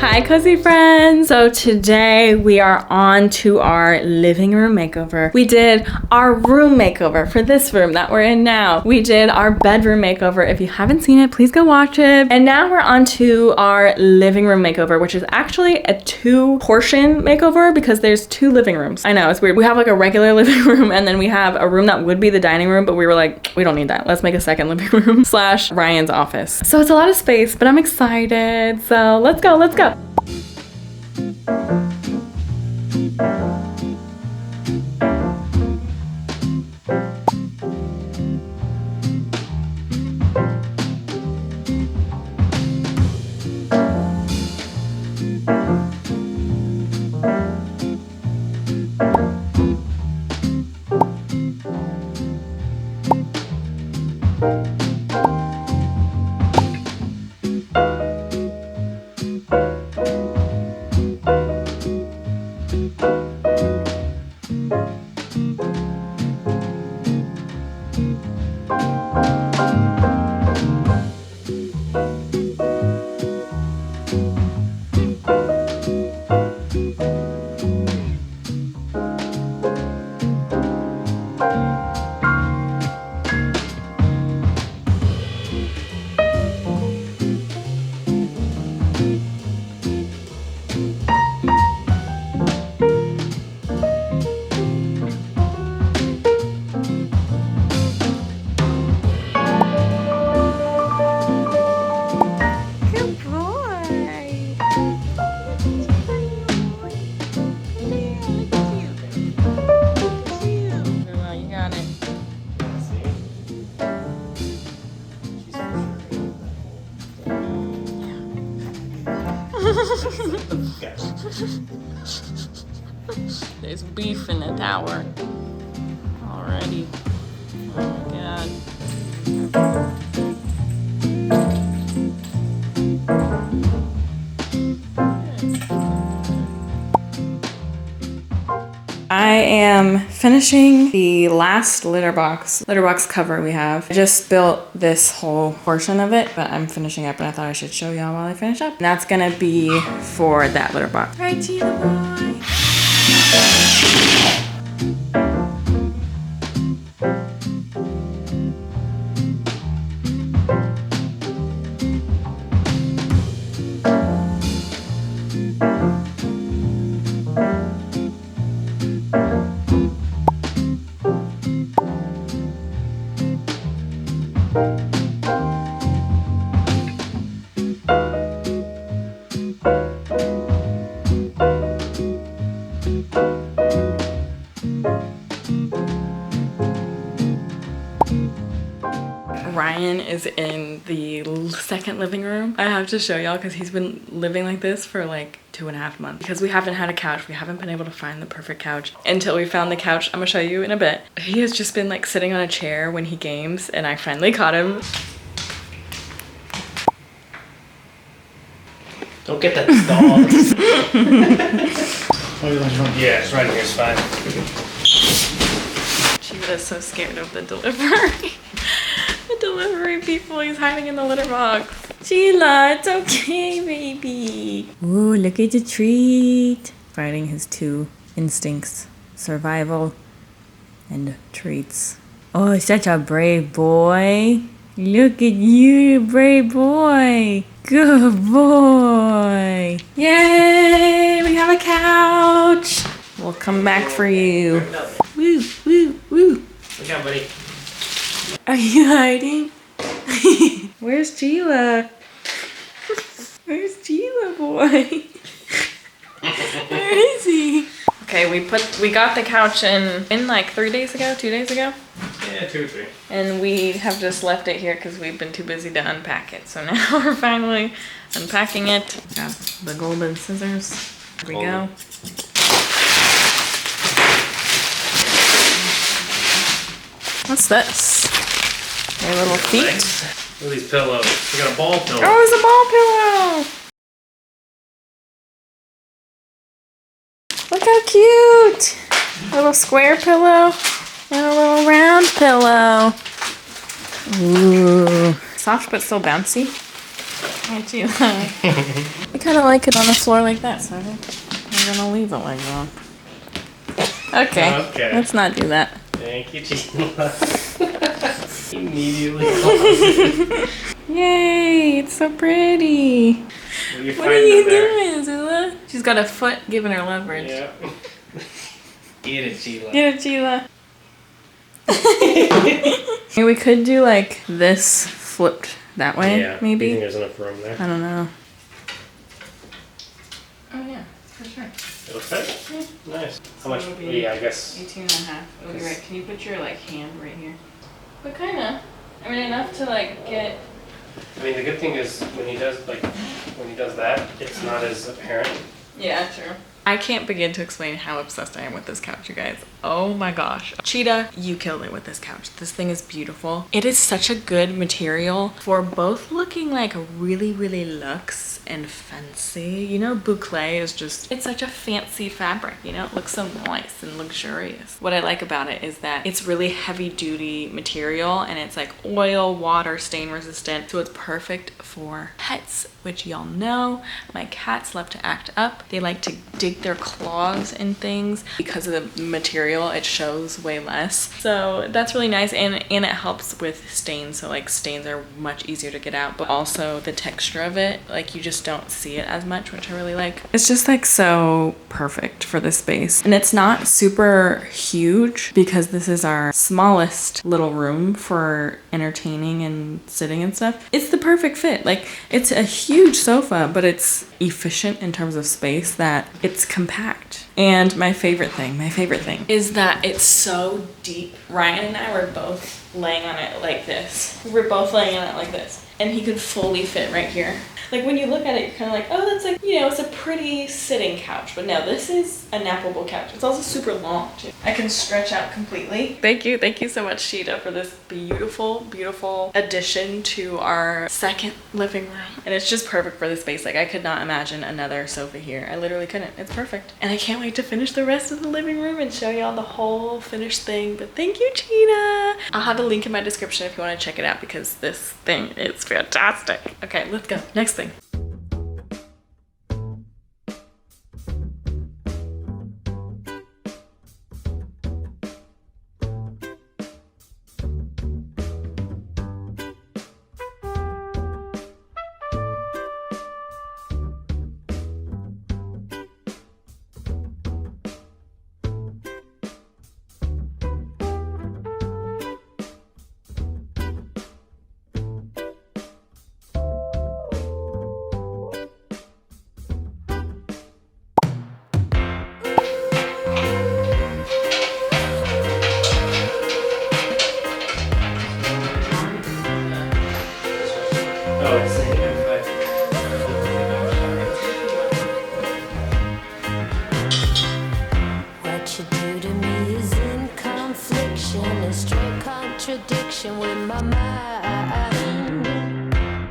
Hi cozy friends! So today we are on to our living room makeover. We did our room makeover for this room that we're in now. We did our bedroom makeover. If you haven't seen it, please go watch it. And now we're on to our living room makeover, which is actually a 2-portion makeover because there's 2 living rooms. I know, it's weird. We have like a regular living room and then we have a room that would be the dining room, but we were like, we don't need that. Let's make a second living room / Ryan's office. So it's a lot of space, but I'm excited. So let's go, let's go. There's beef in the tower already. Oh my god. I am finishing the last litter box cover we have. I just built this whole portion of it, but I'm finishing up and I thought I should show y'all while I finish up. And that's gonna be for that litter box. Right, Gina boy. Ryan is in the second living room. I have to show y'all because he's been living like this for like 2.5 months because we haven't had a couch. We haven't been able to find the perfect couch until we found the couch. I'm gonna show you in a bit. He has just been like sitting on a chair when he games and I finally caught him. Don't get that stalled. Yeah, it's right here, it's fine. She was so scared of the delivery. The delivery people, he's hiding in the litter box. Sheila, it's okay, baby. Ooh, look at the treat. Fighting his 2 instincts, survival and treats. Oh, such a brave boy. Look at you, brave boy. Good boy. Yay, we have a couch. We'll come back for you. Woo, woo, woo. Look out, buddy. Are you hiding? Where's Gila? Where's Gila boy? Where is he? Okay, we got the couch in like 3 days ago, 2 days ago. Yeah, 2 or 3. And we have just left it here because we've been too busy to unpack it. So now we're finally unpacking it. Got the golden scissors. Here we go. What's this? Your little feet? Look at these pillows. We got a ball pillow. Oh, it's a ball pillow! Look how cute! A little square pillow and a little round pillow. Ooh. Soft but still bouncy. Aren't you? I kind of like it on the floor like that, so I'm gonna leave it like that. Okay, let's not do that. Thank you, Gina. Immediately closet. Yay, it's so pretty. What are you doing, Zula? She's got a foot giving her leverage. Yeah. Get it, Sheila. Get it, Sheila. We could do like this flipped that way, Yeah, maybe. Do you think there's enough room there? I don't know. Oh yeah, for sure. It'll fit? Yeah. Nice. How much? Yeah, I guess. 18.5. It'll be right. Can you put your like hand right here? But kinda. I mean, enough to like get. I mean, the good thing is when he does that, it's not as apparent. Yeah, true. I can't begin to explain how obsessed I am with this couch, you guys. Oh my gosh. Cheetah, you killed it with this couch. This thing is beautiful. It is such a good material for both looking like really, really luxe and fancy. You know, boucle is just, it's such a fancy fabric, you know? It looks so nice and luxurious. What I like about it is that it's really heavy duty material and it's like oil, water, stain resistant. So it's perfect for pets, which y'all know. My cats love to act up. They like to dig their claws in things. Because of the material, it shows way less. So that's really nice, and it helps with stains. So like stains are much easier to get out, but also the texture of it, like you just don't see it as much, which I really like. It's just like so perfect for this space. And it's not super huge because this is our smallest little room for entertaining and sitting and stuff. It's the perfect fit. Like, it's a huge sofa, but it's efficient in terms of space that it's compact. And my favorite thing is that it's so deep. Ryan and I were both laying on it like this. We're both laying on it like this. And he could fully fit right here. Like when you look at it, you're kind of like, oh, that's like, you know, it's a pretty sitting couch. But no, this is a nappable couch. It's also super long too. I can stretch out completely. Thank you so much, Sheeta, for this beautiful, beautiful addition to our second living room. And it's just perfect for the space. Like I could not imagine another sofa here. I literally couldn't. It's perfect. And I can't wait to finish the rest of the living room and show y'all the whole finished thing. But thank you, Cheetah. I'll have a link in my description if you want to check it out because this thing is fantastic. Okay, let's go. Next thing. What you do to me is in confliction, a straight contradiction with my mind.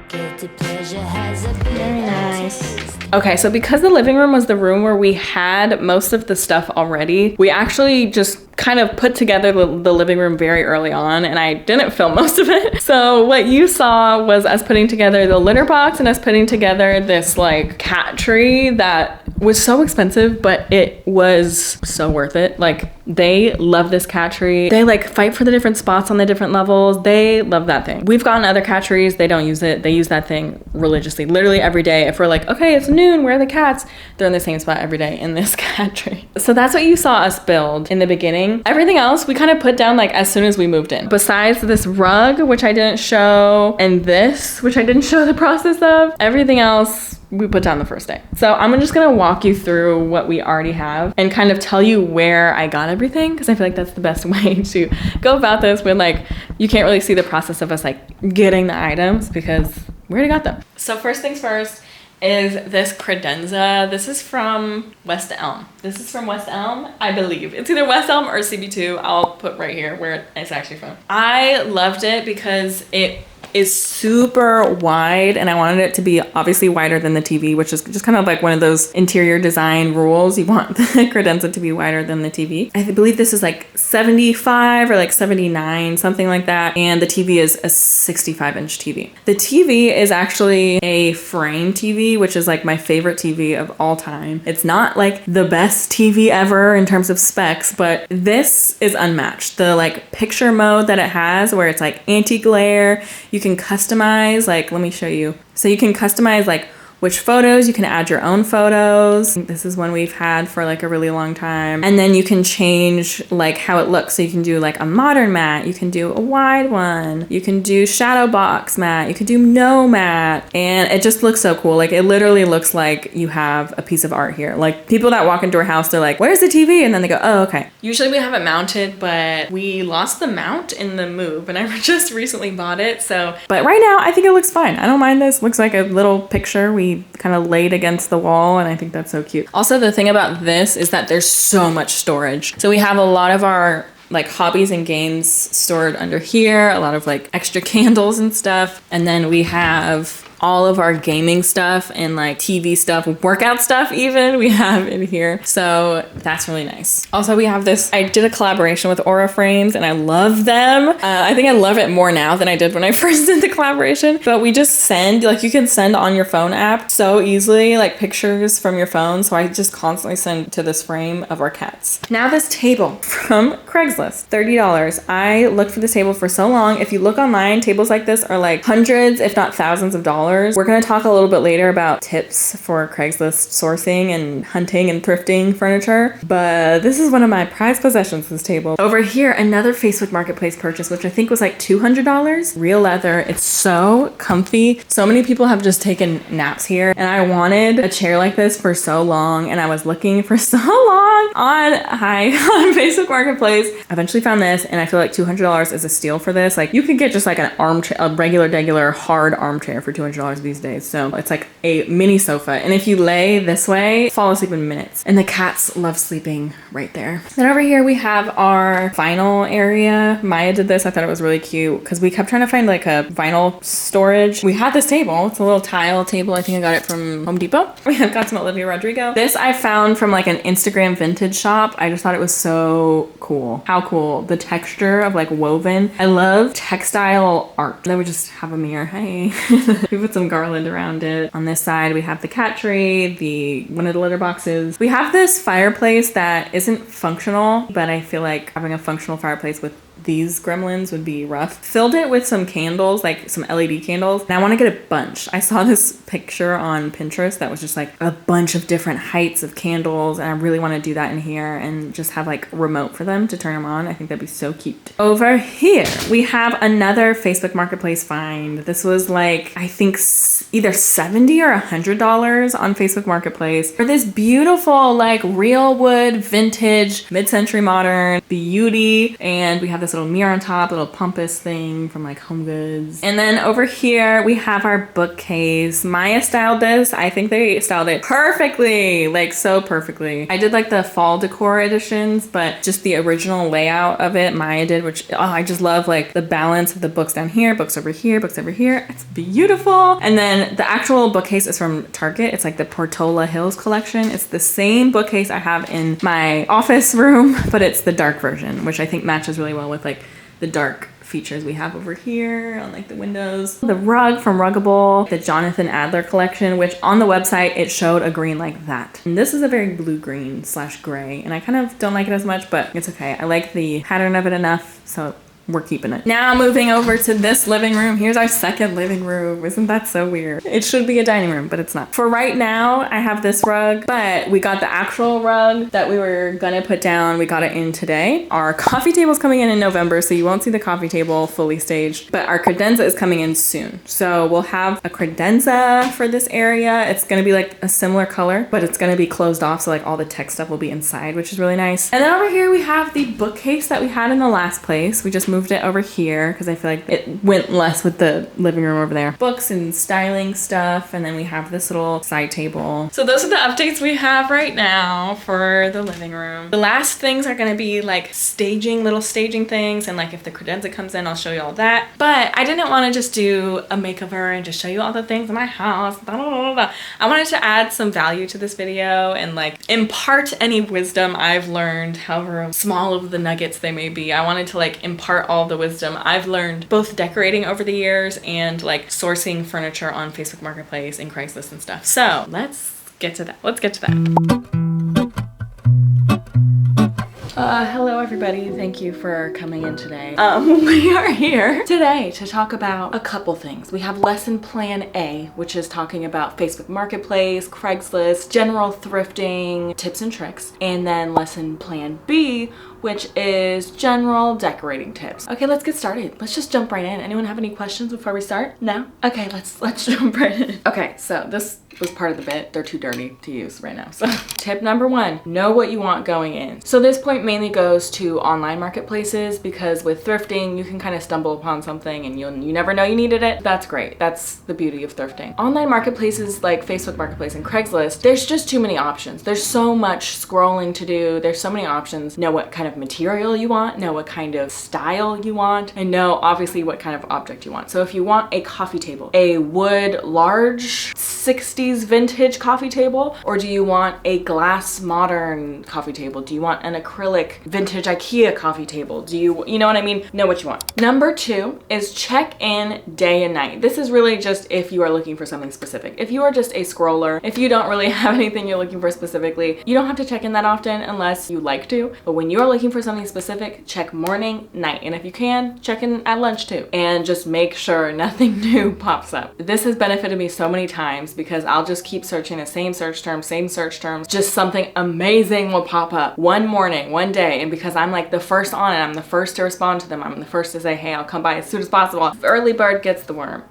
Guilty pleasure has a bit very nice. Okay, so because the living room was the room where we had most of the stuff already, we actually just kind of put together the living room very early on, and I didn't film most of it. So what you saw was us putting together the litter box and us putting together this like cat tree that was so expensive, but it was so worth it. Like they love this cat tree. They like fight for the different spots on the different levels. They love that thing. We've gotten other cat trees. They don't use it. They use that thing religiously, literally every day. If we're like, okay, it's noon, where are the cats? They're in the same spot every day in this cat tree. So that's what you saw us build in the beginning. Everything else we kind of put down like as soon as we moved in. Besides this rug, which I didn't show, and this, which I didn't show the process of, everything else we put down the first day. So I'm just gonna walk you through what we already have and kind of tell you where I got everything, because I feel like that's the best way to go about this when like you can't really see the process of us like getting the items because we already got them. So first things first is this credenza. This is from West Elm. This is from West Elm, I believe. It's either West Elm or CB2. I'll put right here where it's actually from. I loved it because it is super wide, and I wanted it to be obviously wider than the TV, which is just kind of like one of those interior design rules. You want the credenza to be wider than the TV. I believe this is like 75 or like 79, something like that. And the TV is a 65-inch TV. The TV is actually a frame TV, which is like my favorite TV of all time. It's not like the best TV ever in terms of specs, but this is unmatched. The like picture mode that it has, where it's like anti-glare, you can customize, like, let me show you. So you can customize like which photos, you can add your own photos. This is one we've had for like a really long time. And then you can change like how it looks. So you can do like a modern matte, you can do a wide one, you can do shadow box matte, you can do no matte. And it just looks so cool. Like it literally looks like you have a piece of art here. Like people that walk into our house, they're like, where's the TV? And then they go, oh, okay. Usually we have it mounted, but we lost the mount in the move and I just recently bought it. So, but right now I think it looks fine. I don't mind this. Looks like a little picture we kind of laid against the wall, and I think that's so cute. Also, the thing about this is that there's so much storage. So we have a lot of our like hobbies and games stored under here, a lot of like extra candles and stuff. And then we have all of our gaming stuff and like TV stuff, workout stuff even, we have in here. So that's really nice. Also, we have this, I did a collaboration with Aura Frames and I love them. I think I love it more now than I did when I first did the collaboration. But we just send, like you can send on your phone app so easily, like pictures from your phone. So I just constantly send to this frame of our cats. Now this table from Craigslist, $30. I looked for this table for so long. If you look online, tables like this are like hundreds, if not thousands of dollars. We're going to talk a little bit later about tips for Craigslist sourcing and hunting and thrifting furniture, but this is one of my prized possessions, this table. Over here, another Facebook Marketplace purchase, which I think was like $200. Real leather. It's so comfy. So many people have just taken naps here, and I wanted a chair like this for so long, and I was looking for so long on Facebook Marketplace. I eventually found this, and I feel like $200 is a steal for this. Like you could get just like an armchair, a regular hard armchair for $200 these days. So it's like a mini sofa. And if you lay this way, fall asleep in minutes. And the cats love sleeping right there. Then over here we have our vinyl area. Maya did this. I thought it was really cute because we kept trying to find like a vinyl storage. We had this table. It's a little tile table. I think I got it from Home Depot. We have got some Olivia Rodrigo. This I found from like an Instagram vintage shop. I just thought it was so cool. How cool. The texture of like woven. I love textile art. Then we just have a mirror. Hey. We put some garland around it. On this side, we have the cat tree, one of the litter boxes. We have this fireplace that isn't functional, but I feel like having a functional fireplace with these gremlins would be rough. Filled it with some candles, like some LED candles, and I want to get a bunch. I saw this picture on Pinterest that was just like a bunch of different heights of candles, and I really want to do that in here and just have like a remote for them to turn them on. I think that'd be so cute. Over here, we have another Facebook Marketplace find. This was like, I think either $70 or $100 on Facebook Marketplace for this beautiful like real wood vintage mid-century modern beauty. And we have this little mirror on top, little pompous thing from like Home Goods. And then over here we have our bookcase. Maya styled this. I think they styled it perfectly, like so perfectly. I did like the fall decor editions, but just the original layout of it Maya did, which I just love like the balance of the books down here, books over here, books over here. It's beautiful. And then the actual bookcase is from Target. It's like the Portola Hills collection. It's the same bookcase I have in my office room, but it's the dark version, which I think matches really well with like the dark features we have over here on like the windows. The rug from Ruggable, the Jonathan Adler collection, which on the website it showed a green like that. And this is a very blue green / gray, and I kind of don't like it as much, but it's okay. I like the pattern of it enough, so we're keeping it. Now moving over to this living room. Here's our second living room. Isn't that so weird? It should be a dining room, but it's not. For right now, I have this rug, but we got the actual rug that we were gonna put down. We got it in today. Our coffee table's coming in November, so you won't see the coffee table fully staged, but our credenza is coming in soon. So we'll have a credenza for this area. It's gonna be like a similar color, but it's gonna be closed off, so like all the tech stuff will be inside, which is really nice. And then over here we have the bookcase that we had in the last place. We just moved moved it over here because I feel like it went less with the living room over there. Books and styling stuff, and then we have this little side table. So those are the updates we have right now for the living room. The last things are gonna be like little staging things, and like if the credenza comes in, I'll show you all that. But I didn't want to just do a makeover and just show you all the things in my house. Blah, blah, blah, blah. I wanted to add some value to this video and like impart any wisdom I've learned, however small of the nuggets they may be. I wanted to like impart all the wisdom I've learned both decorating over the years and like sourcing furniture on Facebook Marketplace and Craigslist and stuff. So let's get to that. Let's get to that. Hello everybody, thank you for coming in today. We are here today to talk about a couple things. We have lesson plan A, which is talking about Facebook Marketplace, Craigslist, general thrifting, tips and tricks. And then lesson plan B, which is general decorating tips. Okay, let's get started. Let's just jump right in. Anyone have any questions before we start? No? Okay, let's jump right in. Okay, so this was part of the bit. They're too dirty to use right now. So tip number 1, know what you want going in. So this point mainly goes to online marketplaces because with thrifting, you can kind of stumble upon something and you never know you needed it. That's great. That's the beauty of thrifting. Online marketplaces like Facebook Marketplace and Craigslist, there's just too many options. There's so much scrolling to do. There's so many options. Know what kind of material you want, know what kind of style you want, and know obviously what kind of object you want. So if you want a coffee table, a wood large 60s vintage coffee table, or do you want a glass modern coffee table? Do you want an acrylic vintage IKEA coffee table? Do you know what I mean? Know what you want. Number 2 is check in day and night. This is really just if you are looking for something specific. If you are just a scroller, if you don't really have anything you're looking for specifically, you don't have to check in that often unless you like to. But when you are looking for something specific, check morning, night, and if you can, check in at lunch too. And just make sure nothing new pops up. This has benefited me so many times because I'll just keep searching the same search terms, just something amazing will pop up one morning, one day, and because I'm like the first on it, I'm the first to respond to them, I'm the first to say, hey, I'll come by as soon as possible. Early bird gets the worm.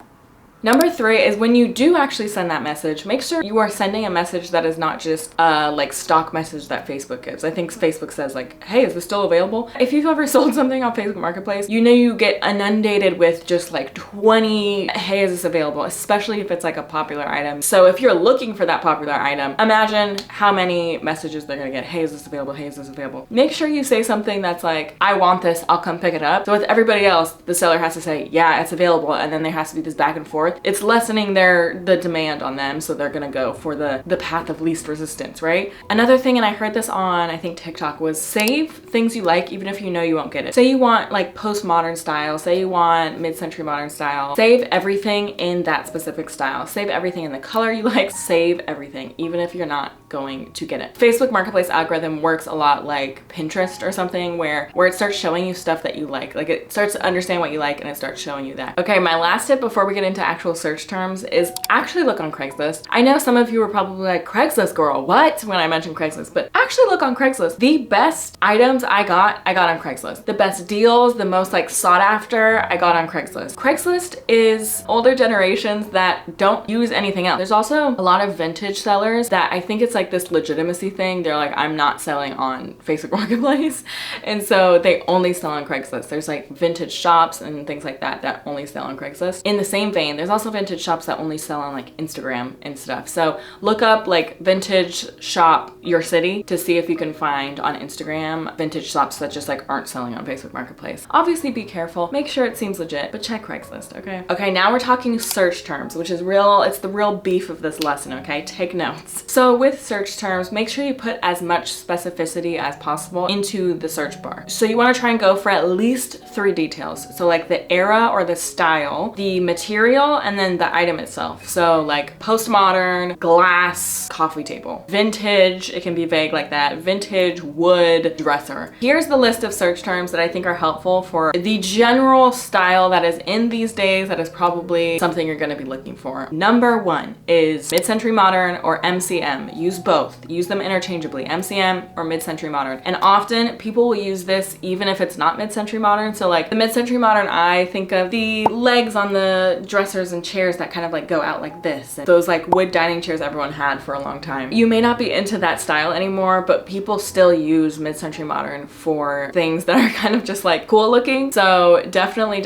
Number 3 is when you do actually send that message, make sure you are sending a message that is not just a like stock message that Facebook gives. I think Facebook says like, hey, is this still available? If you've ever sold something on Facebook Marketplace, you know you get inundated with just like 20, hey, is this available? Especially if it's like a popular item. So if you're looking for that popular item, imagine how many messages they're gonna get. Hey, is this available? Hey, is this available? Make sure you say something that's like, I want this, I'll come pick it up. So with everybody else, the seller has to say, yeah, it's available. And then there has to be this back and forth. It's lessening the demand on them, so they're gonna go for the path of least resistance, right? Another thing, and I heard this on I think TikTok, was save things you like even if you know you won't get it. Say you want like postmodern style, say you want mid-century modern style, save everything in that specific style. Save everything in the color you like, save everything even if you're not going to get it. Facebook Marketplace algorithm works a lot like Pinterest or something where it starts showing you stuff that you like it starts to understand what you like and it starts showing you that. Okay, my last tip before we get into actual search terms is actually look on Craigslist. I know some of you were probably like, Craigslist girl, what? When I mentioned Craigslist, but actually look on Craigslist. The best items I got on Craigslist. The best deals, the most like sought after, I got on Craigslist. Craigslist is older generations that don't use anything else. There's also a lot of vintage sellers that I think it's like this legitimacy thing. They're like, I'm not selling on Facebook Marketplace. And so they only sell on Craigslist. There's like vintage shops and things like that only sell on Craigslist. In the same vein, there's also vintage shops that only sell on like Instagram and stuff. So look up like vintage shop your city to see if you can find on Instagram vintage shops that just like aren't selling on Facebook Marketplace. Obviously be careful, make sure it seems legit, but check Craigslist, okay? Okay, now we're talking search terms, which is it's the real beef of this lesson, okay? Take notes. So with search terms, make sure you put as much specificity as possible into the search bar. So you want to try and go for at least 3 details. So like the era or the style, the material, and then the item itself. So like postmodern, glass, coffee table. Vintage, it can be vague like that. Vintage, wood, dresser. Here's the list of search terms that I think are helpful for the general style that is in these days that is probably something you're gonna be looking for. Number 1 is mid-century modern or MCM. Use both. Use them interchangeably, MCM or mid-century modern. And often people will use this even if it's not mid-century modern. So like the mid-century modern, I think of the legs on the dressers counters and chairs that kind of like go out like this, and those like wood dining chairs everyone had for a long time. You may not be into that style anymore, but people still use mid-century modern for things that are kind of just like cool looking. So definitely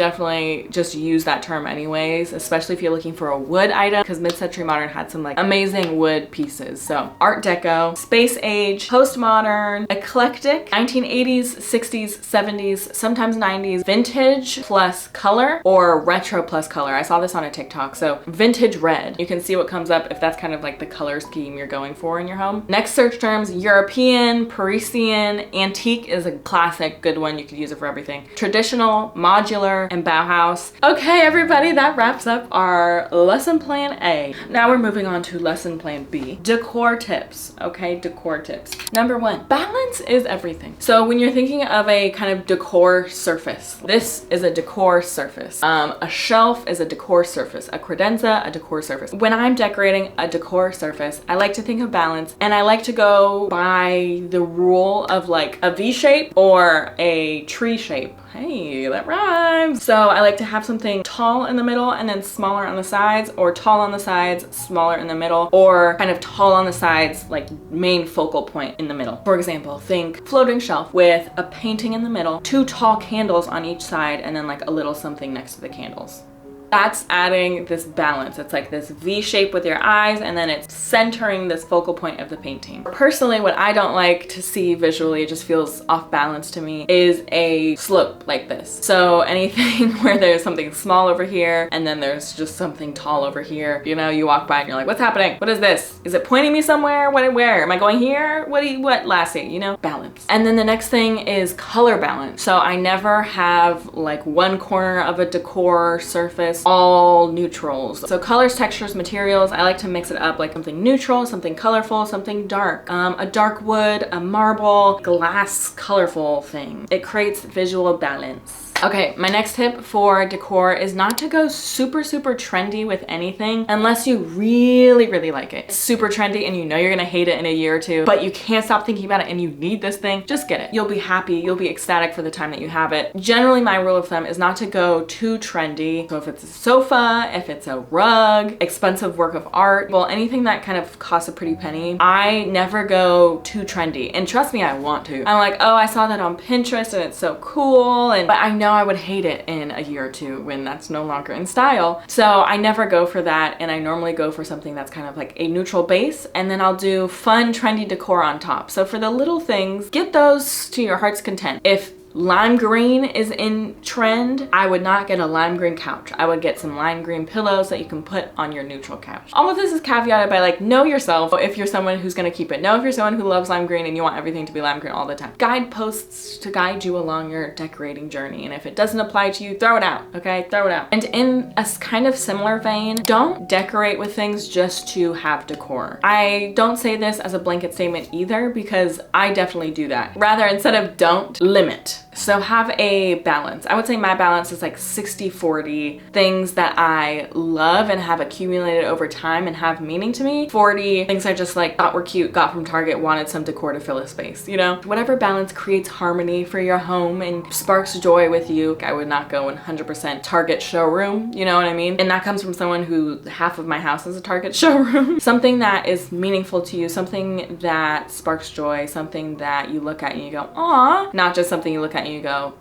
just use that term anyways, especially if you're looking for a wood item, because mid-century modern had some like amazing wood pieces. So Art Deco, Space Age, Postmodern, Eclectic, 1980s, 60s, 70s, sometimes 90s, Vintage plus color, or Retro plus color. I saw this on a TikTok. So Vintage Red. You can see what comes up if that's kind of like the color scheme you're going for in your home. Next search terms, European, Parisian, Antique is a classic good one. You could use it for everything. Traditional, Modular, and Bauhaus. Okay, everybody, that wraps up our lesson plan A. Now we're moving on to lesson plan B. Decor tips. Okay, decor tips. Number one, balance is everything. So when you're thinking of a kind of decor surface, this is a decor surface. A shelf is a decor surface. A credenza, a decor surface. When I'm decorating a decor surface, I like to think of balance, and I like to go by the rule of like a V shape or a tree shape. Hey, that rhymes. So I like to have something tall in the middle and then smaller on the sides, or tall on the sides, smaller in the middle, or kind of tall on the sides, like main focal point in the middle. For example, think floating shelf with a painting in the middle, 2 tall candles on each side, and then like a little something next to the candles. That's adding this balance. It's like this V shape with your eyes, and then it's centering this focal point of the painting. Personally, what I don't like to see visually, it just feels off balance to me, is a slope like this. So anything where there's something small over here and then there's just something tall over here. You know, you walk by and you're like, what's happening? What is this? Is it pointing me somewhere? Where? Am I going here? What, Lassie? You know, balance. And then the next thing is color balance. So I never have like one corner of a decor surface all neutrals. So colors, textures, materials, I like to mix it up, like something neutral, something colorful, something dark. A dark wood, a marble, glass, colorful thing. It creates visual balance. Okay, my next tip for decor is not to go super trendy with anything unless you really like it. It's super trendy and you know you're gonna hate it in a year or two, but you can't stop thinking about it and you need this thing. Just get it. You'll be happy, you'll be ecstatic for the time that you have it. Generally, my rule of thumb is not to go too trendy. So if it's a sofa, if it's a rug, expensive work of art, well, anything that kind of costs a pretty penny, I never go too trendy. And trust me, I want to. I'm like, oh, I saw that on Pinterest and it's so cool, but I know I would hate it in a year or two when that's no longer in style. So I never go for that, and I normally go for something that's kind of like a neutral base, and then I'll do fun, trendy decor on top. So for the little things, get those to your heart's content. If lime green is in trend, I would not get a lime green couch. I would get some lime green pillows that you can put on your neutral couch. All of this is caveated by like, know yourself if you're someone who's gonna keep it. Know if you're someone who loves lime green and you want everything to be lime green all the time. Guideposts to guide you along your decorating journey, and if it doesn't apply to you, throw it out, okay? Throw it out. And in a kind of similar vein, don't decorate with things just to have decor. I don't say this as a blanket statement either, because I definitely do that. Rather, instead of don't, limit. So have a balance. I would say my balance is like 60-40 things that I love and have accumulated over time and have meaning to me. 40 things I just like thought were cute, got from Target, wanted some decor to fill a space, you know? Whatever balance creates harmony for your home and sparks joy with you. I would not go 100% Target showroom, you know what I mean? And that comes from someone who half of my house is a Target showroom. Something that is meaningful to you, something that sparks joy, something that you look at and you go, aw, not just something you look at and you go,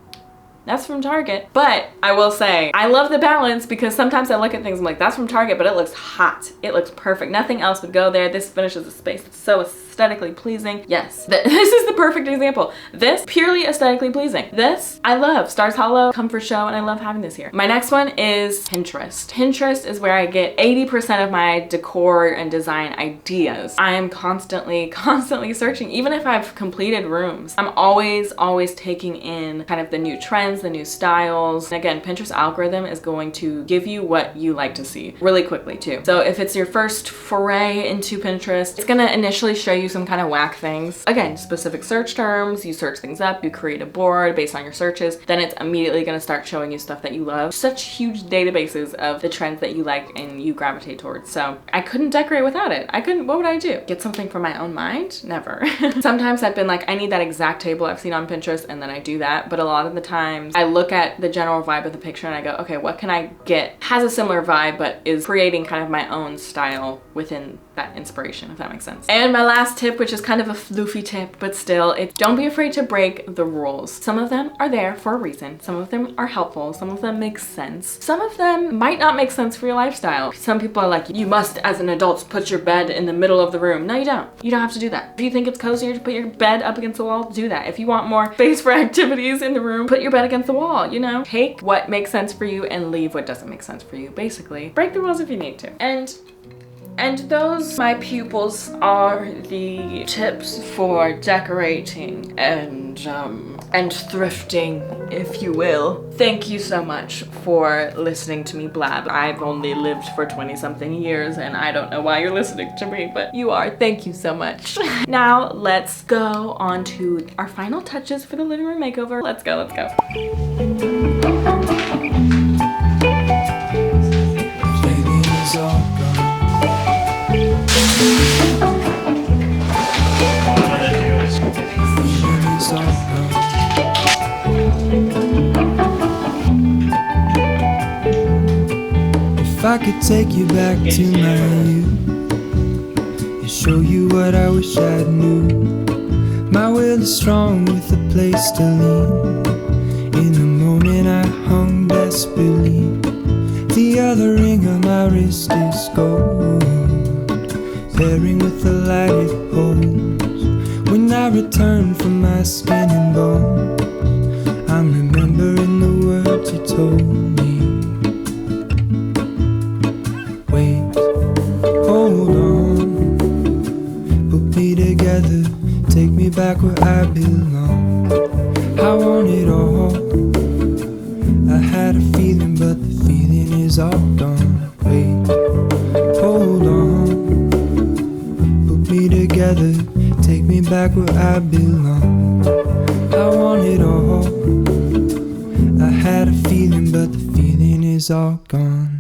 that's from Target. But I will say, I love the balance, because sometimes I look at things, I'm like, that's from Target, but it looks hot. It looks perfect. Nothing else would go there. This finishes the space. It's so aesthetically pleasing. Yes, this is the perfect example. This, purely aesthetically pleasing. This, I love. Stars Hollow, comfort show, and I love having this here. My next one is Pinterest. Pinterest is where I get 80% of my decor and design ideas. I am constantly searching. Even if I've completed rooms, I'm always taking in kind of the new trends, the new styles. And again, Pinterest algorithm is going to give you what you like to see really quickly too. So if it's your first foray into Pinterest, it's gonna initially show you some kind of whack things. Again, specific search terms, you search things up, you create a board based on your searches, then it's immediately gonna start showing you stuff that you love. Such huge databases of the trends that you like and you gravitate towards. So I couldn't decorate without it. What would I do? Get something from my own mind? Never. Sometimes I've been like, I need that exact table I've seen on Pinterest, and then I do that. But a lot of the times I look at the general vibe of the picture and I go, okay, what can I get? Has a similar vibe, but is creating kind of my own style within that inspiration, if that makes sense. And my last tip, which is kind of a floofy tip, but still, it's don't be afraid to break the rules. Some of them are there for a reason. Some of them are helpful. Some of them make sense. Some of them might not make sense for your lifestyle. Some people are like, you must, as an adult, put your bed in the middle of the room. No, you don't. You don't have to do that. If you think it's cozier to put your bed up against the wall, do that. If you want more space for activities in the room, put your bed against the wall, you know? Take what makes sense for you and leave what doesn't make sense for you, basically. Break the rules if you need to. And those, my pupils, are the tips for decorating and thrifting, if you will. Thank you so much for listening to me blab. I've only lived for 20-something years, and I don't know why you're listening to me, but you are. Thank you so much. Now, let's go on to our final touches for the living room makeover. Let's go, let's go. If I could take you back to my youth and show you what I wish I knew. My will is strong with a place to lean. In the moment I hung desperately. The other ring on my wrist is gold, pairing with the light it holds. When I return from my skin and bones, I'm remembering the words you told me. Wait, hold on, put me together, take me back where I belong. I want it all. I had a feeling, but the feeling is all gone. Wait, hold on, put me together, take me back where I belong. I want it all. I had a feeling, but the feeling is all gone.